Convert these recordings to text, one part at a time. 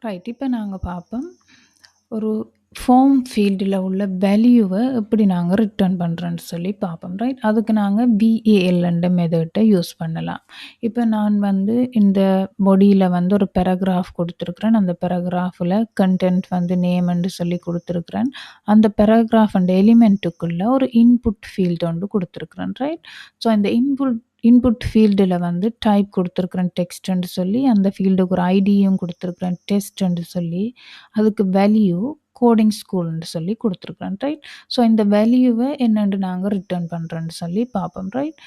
Right. இப்ப நாங்க பார்ப்போம். ஒரு ஃபார்ம் ஃபீல்டுல உள்ள வேல்யூவ எப்படி நாங்க ரிட்டர்ன் பண்றோம்ன்னு சொல்லி பார்ப்போம். ரைட். அதுக்கு நாங்க VAL என்ற மெத்தட யூஸ் பண்ணலாம். இப்ப நான் வந்து இந்த பாடியில வந்து ஒரு பேராகிராஃப் குடுத்துருக்கிறேன். அந்த பேராகிராஃப்ல கன்டென்ட் வந்து நேம்ன்னு சொல்லி குடுத்துருக்கிறேன். அந்த பேராகிராஃப் அந்த எலிமெண்ட்டுக்குள்ள ஒரு இன்புட் ஃபீல்ட் ஒன்று குடுத்துருக்கிறேன். ரைட். ஸோ இந்த இன்புட் ஃபீல்டுல வந்து டைப் குடுத்துருக்கிறேன் டெக்ஸ்ட்ன்னு சொல்லி, அந்த ஃபீல்டுக்கு ஒரு ஐடியும் குடுத்துருக்கிறேன் டெஸ்ட்ன்னு சொல்லி, அதுக்கு வேல்யூ கோடிங் ஸ்கூல்ன்னு சொல்லி குடுத்துருக்கிறேன். ரைட். ஸோ இந்த வேல்யூவ என்னன்னு நாங்க ரிட்டர்ன் பண்றோம்ன்னு சொல்லி பார்ப்போம். ரைட்.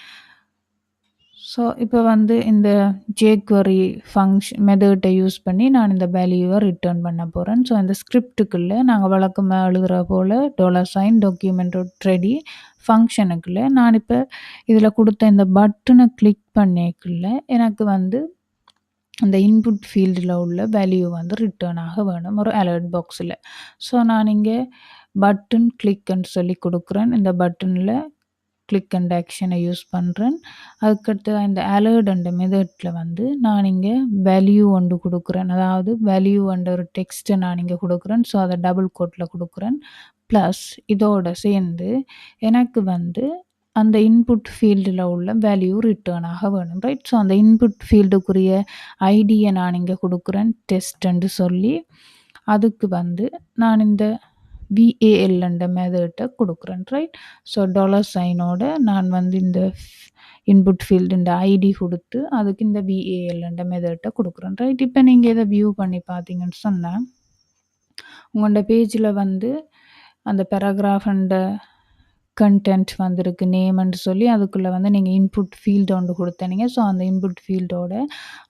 ஸோ இப்ப வந்து இந்த jQuery மெத்தட யூஸ் பண்ணி நான் இந்த வேல்யூவ ரிட்டர்ன் பண்ண போறேன். ஸோ இந்த ஸ்கிரிப்ட்டுக்குள்ள நாங்க வழக்கமா எழுதுற போல $document.ready ஃபங்ஷனுக்குள்ள நான் இப்ப இதுல குடுத்த இந்த பட்டன கிளிக் பண்ணேக்குள்ள எனக்கு வந்து அந்த இன்புட் ஃபீல்டுல உள்ள வேல்யூ வந்து ரிட்டர்ன் ஆக வேணும் ஒரு அலர்ட் பாக்ஸ்ல. ஸோ நான் இங்க பட்டன் கிளிக்ன்னு சொல்லி குடுக்குறேன். இந்த பட்டன்ல கிளிக் அண்ட் ஆக்ஷனை யூஸ் பண்றேன். அதுக்கடுத்து இந்த அலர்ட் என்ற மெத்தட்ல வந்து நான் இங்க வேல்யூ ஒன்று குடுக்குறேன். அதாவது வேல்யூ என்ற ஒரு டெக்ஸ்ட்ட நான் இங்க குடுக்குறேன். ஸோ அத டபுள் கோட்ல குடுக்குறேன். பிளஸ் இதோட சேர்ந்து எனக்கு வந்து அந்த இன்புட் ஃபீல்டுல உள்ள வேல்யூ ரிட்டர்ன் ஆக வேணும். ரைட். ஸோ அந்த இன்புட் ஃபீல்டுக்குரிய ஐடிய நான் இங்க குடுக்குறேன் டெஸ்ட்ன்னு சொல்லி. அதுக்கு வந்து நான் இந்த VAL என்ற மெத்தட குடுக்குறேன். ரைட். ஸோ $சைனோட நான் வந்து இந்த இன்புட் ஃபீல்டுன்ற ஐடி குடுத்து அதுக்கு இந்த VAL என்ற மெத்தட குடுக்குறேன். ரைட். இப்ப நீங்க இத வியூ பண்ணி பார்த்தீங்கன்னு சொன்னா, உங்களோட பேஜ்ல வந்து அந்த பேராகிராஃப் அண்ட் கன்டென்ட் வந்திருக்கு நேம்ன்னு சொல்லி அதுக்குள்ள வந்து நீங்க இன்புட் ஃபீல்ட் ஒன்று குடுத்தீங்க. ஸோ அந்த இன்புட் ஃபீல்டோட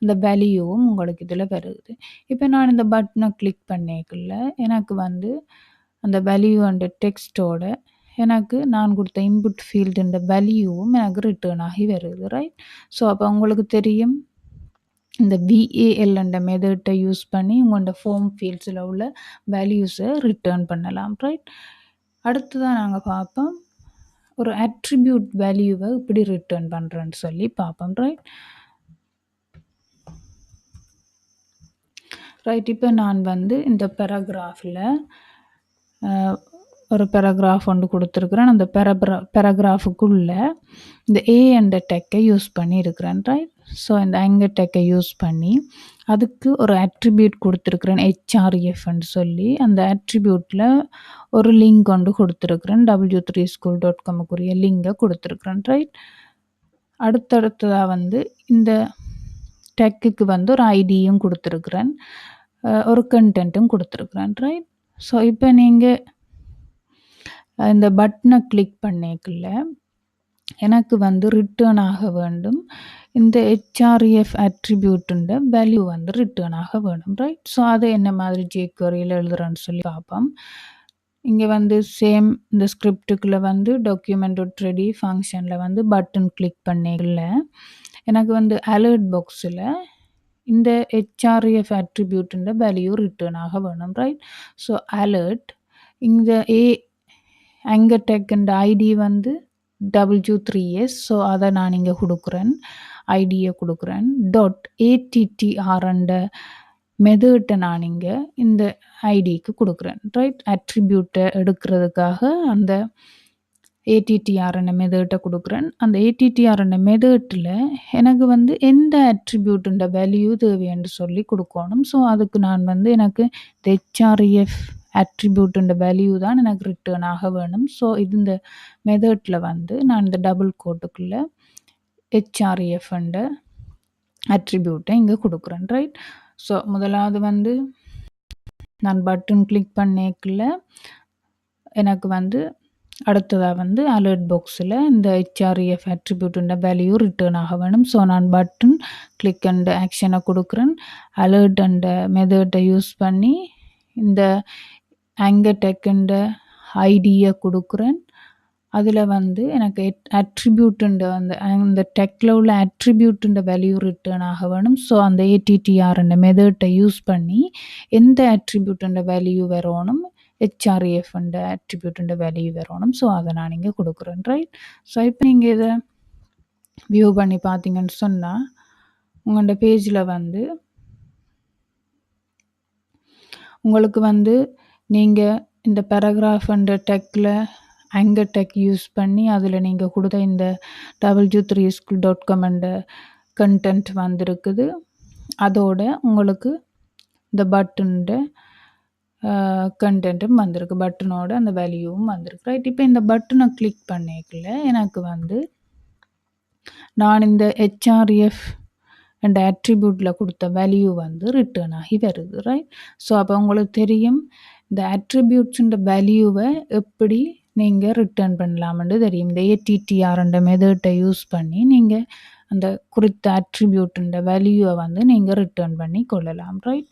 அந்த வேல்யூவும் உங்களுக்கு இதுல வருது. இப்ப நான் இந்த பட்டன கிளிக் பண்ணேக்குள்ள எனக்கு வந்து அந்த வேல்யூ அண்ட் டெக்ஸ்ட்டோட எனக்கு நான் குடுத்த இன்புட் ஃபீல்டுன்ற வேல்யூவும் எனக்கு ரிட்டர்ன் ஆகி வருது. ரைட். ஸோ அப்ப உங்களுக்கு தெரியும் இந்த VAL என்ற மெத்தட யூஸ் பண்ணி உங்களோட ஃபார்ம் ஃபீல்ட்ஸ்ல உள்ள வேல்யூஸ ரிட்டர்ன் பண்ணலாம். ரைட். அடுத்ததா நாங்க பார்ப்போம். ஒரு அட்ரிபியூட் வேல்யூவ எப்படி ரிட்டர்ன் பண்றேன்னு சொல்லி பார்ப்போம். ரைட். ரைட். இப்ப நான் வந்து இந்த பேராகிராஃப்ல ஒரு பேராகிராஃப் ஒன்று குடுத்துருக்கிறேன். அந்த பேராகிராஃபுக்குள்ள இந்த என்ற டெக்கை யூஸ் பண்ணி இருக்கிறேன். ரைட். ஸோ இந்த ஆங்கர் டெக்கை யூஸ் பண்ணி அதுக்கு ஒரு அட்ரிபியூட் குடுத்துருக்கிறேன் HRFன்னு சொல்லி. அந்த அட்ரிபியூட்ல ஒரு லிங்க் ஒன்று குடுத்துருக்கிறேன். w3school.comக்குரிய லிங்க குடுத்துருக்கிறேன். ரைட். அடுத்ததா வந்து இந்த டெக்குக்கு வந்து ஒரு ஐடியும் குடுத்துருக்கிறேன். ஒரு கன்டென்ட்டும் குடுத்துருக்கிறேன். ரைட். ஸோ இப்ப நீங்க இந்த பட்டன கிளிக் பண்ணேக்குள்ள எனக்கு வந்து ரிட்டர்ன் ஆக வேண்டும். இந்த HRF அட்ரிபியூட்ன்ற வேல்யூ வந்து ரிட்டர்ன் ஆக வேணும். ரைட். ஸோ அத என்ன மாதிரி jQueryல எழுதுறேன்னு சொல்லி பார்ப்போம். இங்க வந்து சேம் இந்த ஸ்கிரிப்ட்டுக்குள்ள வந்து document.ready ஃபங்ஷன்ல வந்து பட்டன் கிளிக் பண்ணேக்குள்ள எனக்கு வந்து அலர்ட் பாக்ஸ்ல இந்த HRF அட்ரிபியூட்ன்ற வேல்யூ ரிட்டர்ன் ஆக வேணும். ரைட். ஸோ அலர்ட் இந்த ஆங்கர் டெக்ன்ற ஐடி வந்து W3S. ஸோ அத நான் இங்க குடுக்குறேன். ஐடிய குடுக்குறேன். .attr என்ற மெத்தட நான் இங்க இந்த ஐடிக்கு குடுக்குறேன். ரைட். அட்ரிபியூட்ட எடுக்கிறதுக்காக அந்த attr என்ற மெத்தட குடுக்குறேன். அந்த attr என்ற மெத்தட்ல எனக்கு வந்து எந்த அட்ரிபியூட்ன்ற வேல்யூ தேவைன்னு சொல்லி குடுக்கணும். ஸோ அதுக்கு நான் வந்து எனக்கு இந்த HRF அட்ரிபியூட்ன்ற வேல்யூ தான் எனக்கு ரிட்டர்ன் ஆக வேணும். ஸோ இந்த மெத்தட்ல வந்து நான் இந்த டபுள் கோட்டுக்குள்ள HRF என்ற அட்ரிபியூட்டை இங்க குடுக்குறேன். ரைட். ஸோ முதலாவது வந்து நான் பட்டன் கிளிக் பண்ணேக்குள்ள எனக்கு வந்து அடுத்ததா வந்து அலர்ட் பாக்ஸ்ல இந்த HRF அட்ரிபியூட்ன்ற வேல்யூ ரிட்டர்ன் ஆக வேணும். ஸோ நான் பட்டன் கிளிக் அண்ட் ஆக்ஷனை குடுக்குறேன். அலர்ட் என்ற மெத்தட யூஸ் பண்ணி இந்த ஆங்கர் டெக்ன்ற ஐடிய குடுக்குறேன். அதுல வந்து எனக்கு அட்ரிபியூட்ன்ற அந்த டெக்ல உள்ள அட்ரிபியூட்ன்ற வேல்யூ ரிட்டர்ன் ஆக வேணும். ஸோ அந்த attr என்ற மெத்தட யூஸ் பண்ணி எந்த அட்ரிபியூட்ன்ற வேல்யூ வரணும், HRF என்ற அட்ரிபியூட்ன்ற வேல்யூ வரணும். ஸோ அத நான் இங்க குடுக்குறேன். ரைட். ஸோ இப்ப நீங்க இத வியூ பண்ணி பார்த்தீங்கன்னு சொன்னா உங்களோட பேஜ்ல வந்து உங்களுக்கு வந்து நீங்க இந்த பேராகிராஃப் அண்ட் டெக்ல ஆங்கர் டெக் யூஸ் பண்ணி அதில் நீங்கள் கொடுத்த இந்த w3school.com என்ற கண்டென்ட் வந்திருக்குது. அதோட உங்களுக்கு இந்த பட்டனோட கண்டென்ட்டும் வந்திருக்கு. பட்டனோட அந்த வேல்யூவும் வந்திருக்கு. ரைட். இப்போ இந்த பட்டனை கிளிக் பண்ணிக்கல எனக்கு வந்து நான் இந்த ஹெச்ஆர்எஃப் அண்ட் அட்ரிபியூட்டில் கொடுத்த வேல்யூ வந்து ரிட்டர்ன் ஆகி வருது. ரைட். ஸோ அப்போ உங்களுக்கு தெரியும் இந்த அட்ரிபியூட்ஸுன்ற வேல்யூவை எப்படி நீங்கள் ரிட்டர்ன் பண்ணலாம்னு தெரியும். இந்த ஏடிடிஆர்ன்ற மெத்தட்டை யூஸ் பண்ணி நீங்கள் அந்த குறித்த அட்ரிபியூட்ன்ற வேல்யூவை வந்து நீங்கள் ரிட்டர்ன் பண்ணி கொள்ளலாம். ரைட்.